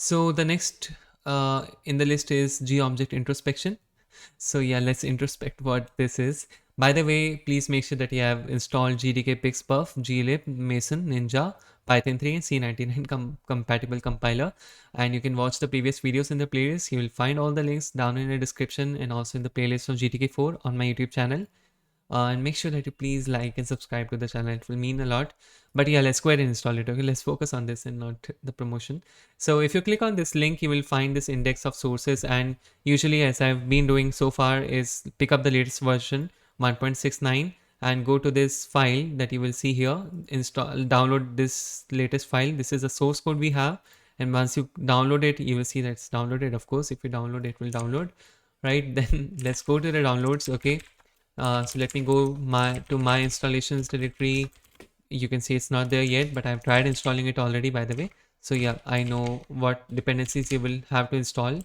So the next in the list is GObject introspection. So yeah, let's introspect what this is. By the way, please make sure that you have installed GTK PixPerf, glib, Mason, Ninja, Python 3 and C99 compatible compiler. And you can watch the previous videos in the playlist. You will find all the links down in the description and also in the playlist of GTK4 on my YouTube channel. And make sure that you please like and subscribe to the channel. It will mean a lot. But yeah, let's go ahead and install it. Okay, let's focus on this and not the promotion. So if you click on this link, you will find this index of sources. And usually, as I've been doing so far, is pick up the latest version 1.69 and go to this file that you will see here. Download this latest file. This is the source code we have. And once you download it, you will see that it's downloaded. Of course, if you download it, will download. Right, then let's go to the downloads. Okay, so let me go to my installations directory. You can see it's not there yet, but I've tried installing it already, by the way. So yeah, I know what dependencies you will have to install,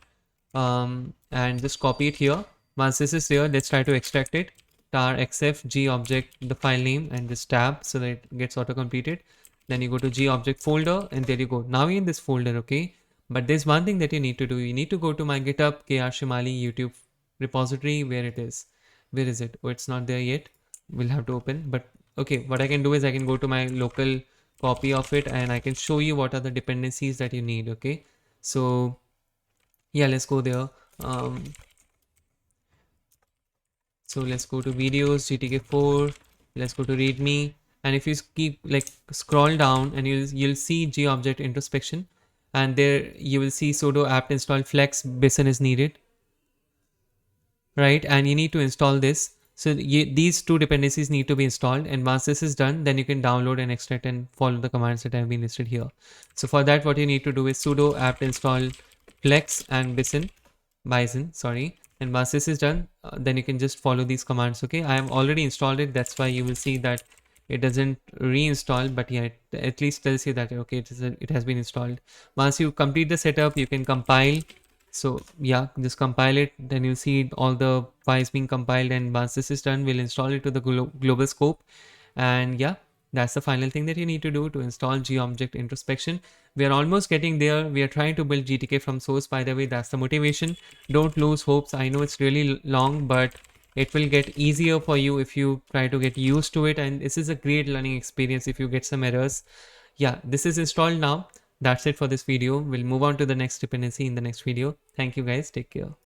and just copy it here. Once this is here, let's try to extract it. tar xf GObject, the file name, and this tab so that it gets auto completed. Then you go to GObject folder, and there you go. Now you're in this folder, okay? But there's one thing that you need to do. You need to go to my GitHub KR Shimali YouTube repository. Where it is? Where is it? Oh, it's not there yet. We'll have to open. But okay, what I can do is I can go to my local copy of it and I can show you what are the dependencies that you need. Okay, so yeah, let's go there. So let's go to videos, GTK4. Let's go to README, and if you keep like scroll down, and you'll see GObject introspection, and there you will see sudo apt install flex bison is needed, right? And you need to install this. So these two dependencies need to be installed, and once this is done, then you can download and extract and follow the commands that have been listed here. So for that, what you need to do is sudo apt install flex and bison, sorry. And once this is done, then you can just follow these commands. Okay, I have already installed it. That's why you will see that it doesn't reinstall, but yeah, it at least tells you that okay, it has been installed. Once you complete the setup, you can compile. So yeah, just compile it, then you'll see all the files being compiled, and once this is done, we'll install it to the global scope. And yeah, that's the final thing that you need to do to install GObject introspection. We are almost getting there. We are trying to build GTK from source, by the way. That's the motivation. Don't lose hopes. I know it's really long, but it will get easier for you if you try to get used to it, and this is a great learning experience if you get some errors. Yeah, this is installed now. That's it for this video. We'll move on to the next dependency in the next video. Thank you guys. Take care.